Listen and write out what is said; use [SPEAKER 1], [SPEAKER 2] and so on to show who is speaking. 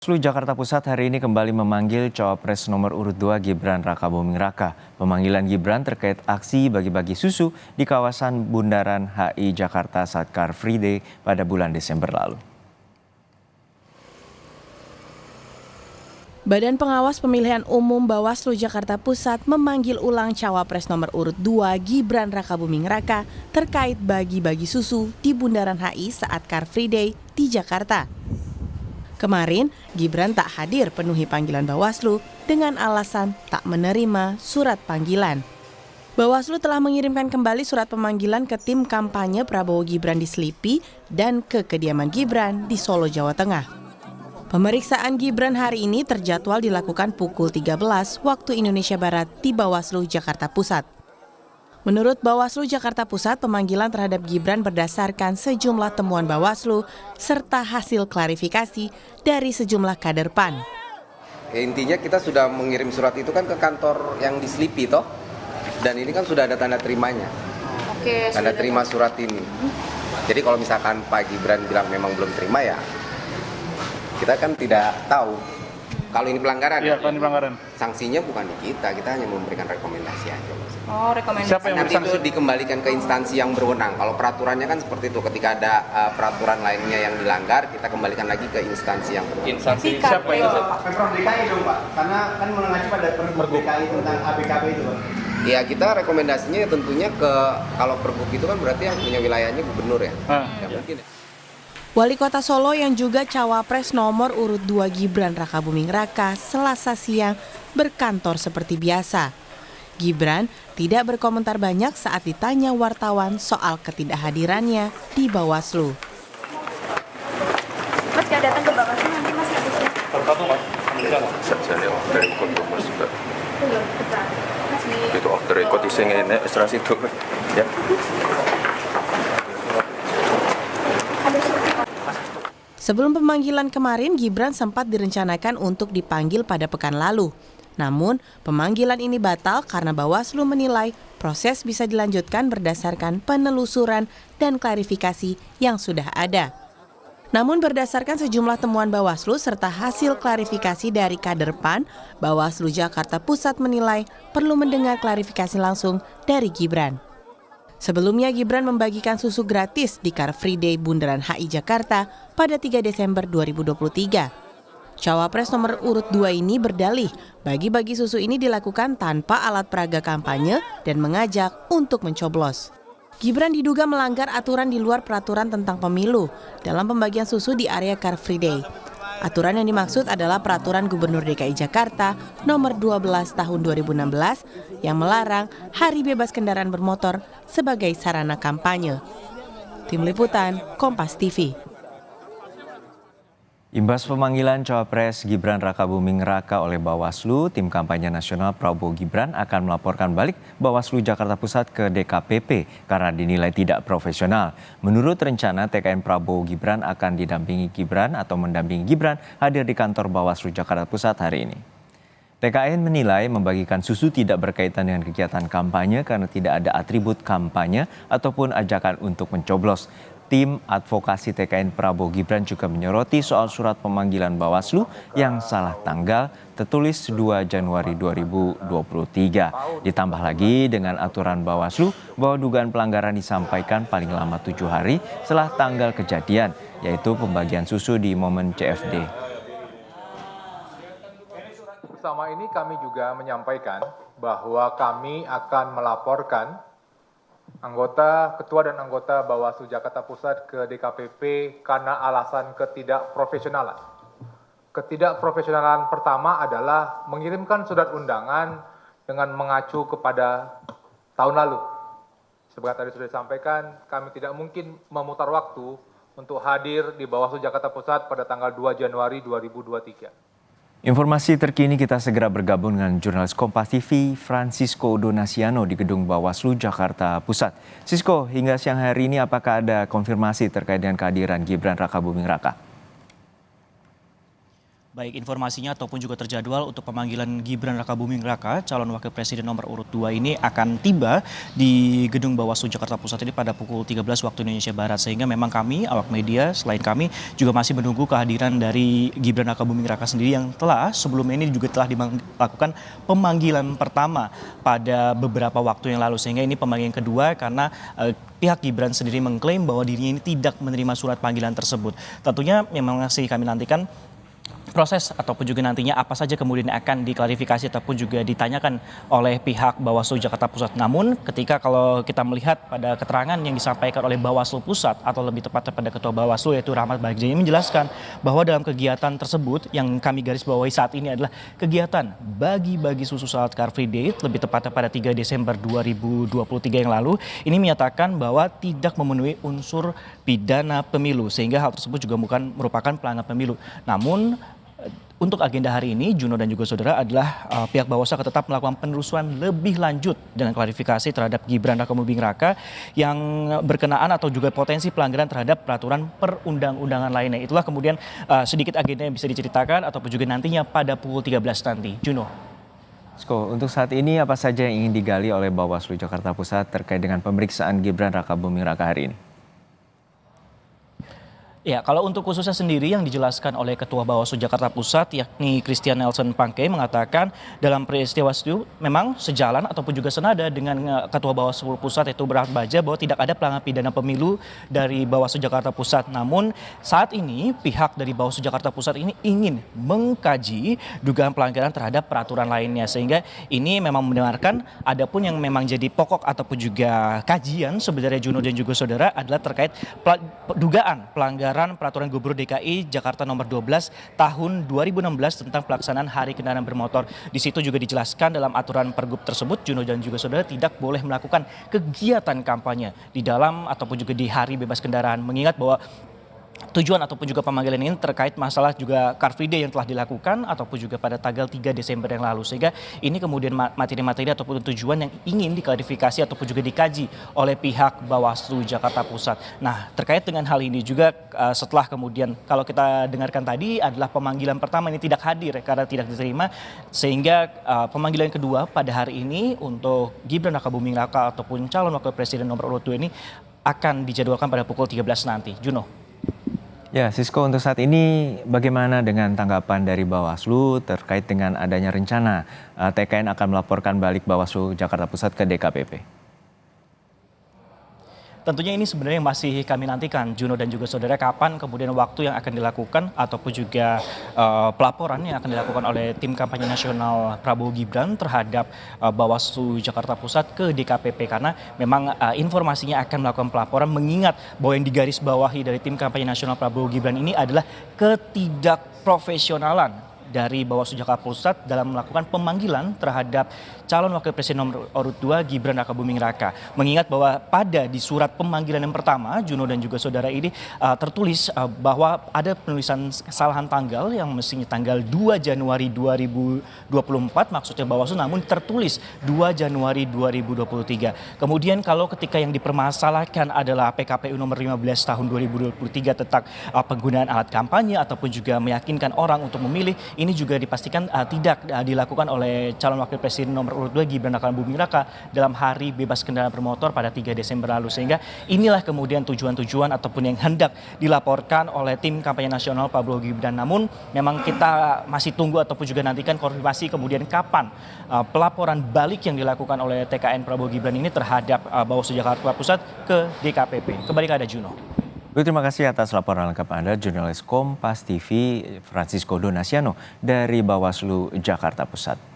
[SPEAKER 1] Bawaslu Jakarta Pusat hari ini kembali memanggil Cawapres nomor urut 2 Gibran Rakabuming Raka. Pemanggilan Gibran terkait aksi bagi-bagi susu di kawasan Bundaran HI Jakarta saat Car Free Day pada bulan Desember lalu.
[SPEAKER 2] Badan Pengawas Pemilihan Umum Bawaslu Jakarta Pusat memanggil ulang Cawapres nomor urut 2 Gibran Rakabuming Raka terkait bagi-bagi susu di Bundaran HI saat Car Free Day di Jakarta. Kemarin, Gibran tak hadir penuhi panggilan Bawaslu dengan alasan tak menerima surat panggilan. Bawaslu telah mengirimkan kembali surat pemanggilan ke tim kampanye Prabowo Gibran di Selipi dan ke kediaman Gibran di Solo, Jawa Tengah. Pemeriksaan Gibran hari ini terjadwal dilakukan pukul 13 waktu Indonesia Barat di Bawaslu Jakarta Pusat. Menurut Bawaslu Jakarta Pusat, pemanggilan terhadap Gibran berdasarkan sejumlah temuan Bawaslu serta hasil klarifikasi dari sejumlah kader PAN.
[SPEAKER 3] Intinya kita sudah mengirim surat itu kan ke kantor yang di Selipi toh, dan ini kan sudah ada tanda terimanya.
[SPEAKER 4] Oke,
[SPEAKER 3] tanda terima surat ini. Jadi kalau misalkan Pak Gibran bilang memang belum terima ya, kita kan tidak tahu. Kalau ini pelanggaran,
[SPEAKER 5] iya, kalau ini pelanggaran.
[SPEAKER 3] Sanksinya bukan di kita hanya memberikan rekomendasi aja.
[SPEAKER 4] Oh, rekomendasi.
[SPEAKER 5] Siapa yang
[SPEAKER 3] nanti itu dikembalikan ke instansi yang berwenang. Kalau peraturannya kan seperti itu, ketika ada peraturan lainnya yang dilanggar, kita kembalikan lagi ke instansi yang berwenang.
[SPEAKER 5] Instansi siapa itu?
[SPEAKER 6] Pemprov DKI dong Pak, karena kan mengacu pada Pergub DKI tentang ABKB itu Pak.
[SPEAKER 3] Ya kita rekomendasinya tentunya ke, kalau Pergub itu kan berarti yang punya wilayahnya gubernur ya. Ya mungkin ya.
[SPEAKER 2] Wali Kota Solo yang juga Cawapres nomor urut 2 Gibran Rakabuming Raka Selasa siang berkantor seperti biasa. Gibran tidak berkomentar banyak saat ditanya wartawan soal ketidakhadirannya di Bawaslu.
[SPEAKER 4] Mas nggak datang ke Bawaslu nanti Mas habisnya?
[SPEAKER 7] Saya lewat dari kota Mas juga.
[SPEAKER 4] Belum tepat.
[SPEAKER 7] Itu off the record iseng ini extra itu ya.
[SPEAKER 2] Sebelum pemanggilan kemarin, Gibran sempat direncanakan untuk dipanggil pada pekan lalu. Namun, pemanggilan ini batal karena Bawaslu menilai proses bisa dilanjutkan berdasarkan penelusuran dan klarifikasi yang sudah ada. Namun berdasarkan sejumlah temuan Bawaslu serta hasil klarifikasi dari kader PAN, Bawaslu Jakarta Pusat menilai perlu mendengar klarifikasi langsung dari Gibran. Sebelumnya Gibran membagikan susu gratis di Car Free Day Bundaran HI Jakarta pada 3 Desember 2023. Cawapres nomor urut 2 ini berdalih bagi-bagi susu ini dilakukan tanpa alat peraga kampanye dan mengajak untuk mencoblos. Gibran diduga melanggar aturan di luar peraturan tentang pemilu dalam pembagian susu di area Car Free Day. Aturan yang dimaksud adalah Peraturan Gubernur DKI Jakarta nomor 12 tahun 2016 yang melarang hari bebas kendaraan bermotor sebagai sarana kampanye. Tim Liputan, Kompas TV.
[SPEAKER 1] Imbas pemanggilan Cawapres Gibran Rakabuming Raka oleh Bawaslu, tim kampanye nasional Prabowo Gibran akan melaporkan balik Bawaslu Jakarta Pusat ke DKPP karena dinilai tidak profesional. Menurut rencana, TKN Prabowo Gibran akan didampingi Gibran atau mendampingi Gibran hadir di kantor Bawaslu Jakarta Pusat hari ini. TKN menilai membagikan susu tidak berkaitan dengan kegiatan kampanye karena tidak ada atribut kampanye ataupun ajakan untuk mencoblos. Tim advokasi TKN Prabowo Gibran juga menyoroti soal surat pemanggilan Bawaslu yang salah tanggal tertulis 2 Januari 2023. Ditambah lagi dengan aturan Bawaslu bahwa dugaan pelanggaran disampaikan paling lama 7 hari setelah tanggal kejadian, yaitu pembagian susu di momen CFD.
[SPEAKER 5] Bersama ini kami juga menyampaikan bahwa kami akan melaporkan ketua dan anggota Bawaslu Jakarta Pusat ke DKPP karena alasan ketidakprofesionalan. Ketidakprofesionalan pertama adalah mengirimkan surat undangan dengan mengacu kepada tahun lalu. Seperti tadi sudah disampaikan, kami tidak mungkin memutar waktu untuk hadir di Bawaslu Jakarta Pusat pada tanggal 2 Januari 2023.
[SPEAKER 1] Informasi terkini kita segera bergabung dengan jurnalis Kompas TV Francisco Donasiano di Gedung Bawaslu Jakarta Pusat. Sisko, hingga siang hari ini apakah ada konfirmasi terkait dengan kehadiran Gibran Rakabuming Raka?
[SPEAKER 8] Baik informasinya ataupun juga terjadwal untuk pemanggilan Gibran Rakabuming Raka, calon wakil presiden nomor urut 2 ini akan tiba di Gedung Bawaslu Jakarta Pusat ini pada pukul 13 waktu Indonesia Barat. Sehingga memang kami, awak media, selain kami juga masih menunggu kehadiran dari Gibran Rakabuming Raka sendiri yang sebelumnya ini juga telah dilakukan pemanggilan pertama pada beberapa waktu yang lalu. Sehingga ini pemanggilan kedua karena pihak Gibran sendiri mengklaim bahwa dirinya ini tidak menerima surat panggilan tersebut. Tentunya memang masih kami nantikan proses ataupun juga nantinya apa saja kemudian akan diklarifikasi ataupun juga ditanyakan oleh pihak Bawaslu Jakarta Pusat. Namun ketika kalau kita melihat pada keterangan yang disampaikan oleh Bawaslu Pusat atau lebih tepatnya pada Ketua Bawaslu yaitu Rahmat Bagja menjelaskan bahwa dalam kegiatan tersebut yang kami garis bawahi saat ini adalah kegiatan bagi-bagi susu saat Car Free Day lebih tepatnya pada 3 Desember 2023 yang lalu ini menyatakan bahwa tidak memenuhi unsur pidana pemilu sehingga hal tersebut juga bukan merupakan pelanggaran pemilu. Namun untuk agenda hari ini, Juno dan juga saudara adalah pihak Bawaslu akan tetap melakukan penelusuran lebih lanjut dengan klarifikasi terhadap Gibran Rakabuming Raka yang berkenaan atau juga potensi pelanggaran terhadap peraturan perundang-undangan lainnya. Itulah kemudian sedikit agenda yang bisa diceritakan ataupun juga nantinya pada pukul 13 nanti. Juno.
[SPEAKER 1] Untuk saat ini apa saja yang ingin digali oleh Bawaslu Jakarta Pusat terkait dengan pemeriksaan Gibran Rakabuming Raka hari ini?
[SPEAKER 8] Ya, kalau untuk khususnya sendiri yang dijelaskan oleh Ketua Bawaslu Jakarta Pusat yakni Christian Nelson Pangke mengatakan dalam peristiwa itu memang sejalan ataupun juga senada dengan Ketua Bawaslu Pusat yaitu Rahmat Bagja bahwa tidak ada pelanggaran pidana pemilu dari Bawaslu Jakarta Pusat. Namun saat ini pihak dari Bawaslu Jakarta Pusat ini ingin mengkaji dugaan pelanggaran terhadap peraturan lainnya sehingga ini memang mendengarkan adapun yang memang jadi pokok ataupun juga kajian sebenarnya Juno dan juga saudara adalah terkait dugaan pelanggaran Peraturan Gubernur DKI Jakarta nomor 12 tahun 2016 tentang pelaksanaan Hari Kendaraan Bermotor. Di situ juga dijelaskan dalam aturan Pergub tersebut, Juno dan juga saudara tidak boleh melakukan kegiatan kampanye di dalam ataupun juga di hari bebas kendaraan. Mengingat bahwa tujuan ataupun juga pemanggilan ini terkait masalah juga Car Free Day yang telah dilakukan ataupun juga pada tanggal 3 Desember yang lalu. Sehingga ini kemudian materi-materi ataupun tujuan yang ingin diklarifikasi ataupun juga dikaji oleh pihak Bawaslu Jakarta Pusat. Nah, terkait dengan hal ini juga setelah kemudian kalau kita dengarkan tadi adalah pemanggilan pertama ini tidak hadir karena tidak diterima. Sehingga pemanggilan kedua pada hari ini untuk Gibran Rakabuming Raka ataupun calon wakil presiden nomor urut 2 ini akan dijadwalkan pada pukul 13 nanti. Juno.
[SPEAKER 1] Ya, Sisko, untuk saat ini bagaimana dengan tanggapan dari Bawaslu terkait dengan adanya rencana TKN akan melaporkan balik Bawaslu Jakarta Pusat ke DKPP?
[SPEAKER 8] Tentunya ini sebenarnya masih kami nantikan, Juno dan juga saudara, kapan kemudian waktu yang akan dilakukan ataupun juga pelaporan yang akan dilakukan oleh tim kampanye nasional Prabowo Gibran terhadap Bawaslu Jakarta Pusat ke DKPP. Karena memang informasinya akan melakukan pelaporan mengingat bahwa yang digarisbawahi dari tim kampanye nasional Prabowo Gibran ini adalah ketidakprofesionalan dari Bawaslu Jakarta Pusat dalam melakukan pemanggilan terhadap calon wakil presiden nomor urut 2 Gibran Rakabuming Raka. Mengingat bahwa pada di surat pemanggilan yang pertama, Juno dan juga saudara ini tertulis bahwa ada penulisan kesalahan tanggal yang mestinya tanggal 2 Januari 2024 maksudnya Bawaslu, namun tertulis 2 Januari 2023. Kemudian kalau ketika yang dipermasalahkan adalah PKPU nomor 15 tahun 2023 tentang penggunaan alat kampanye ataupun juga meyakinkan orang untuk memilih, ini juga dipastikan tidak dilakukan oleh calon wakil presiden nomor urut 2 Gibran Rakabuming Raka dalam hari bebas kendaraan bermotor pada 3 Desember lalu. Sehingga inilah kemudian tujuan-tujuan ataupun yang hendak dilaporkan oleh tim kampanye nasional Prabowo Gibran. Namun memang kita masih tunggu ataupun juga nantikan konfirmasi kemudian kapan pelaporan balik yang dilakukan oleh TKN Prabowo Gibran ini terhadap Bawaslu Jakarta Pusat ke DKPP. Kembali ke Anda, Juno.
[SPEAKER 1] Terima kasih atas laporan lengkap Anda, jurnalis Kompas TV Francisco Donasiano dari Bawaslu Jakarta Pusat.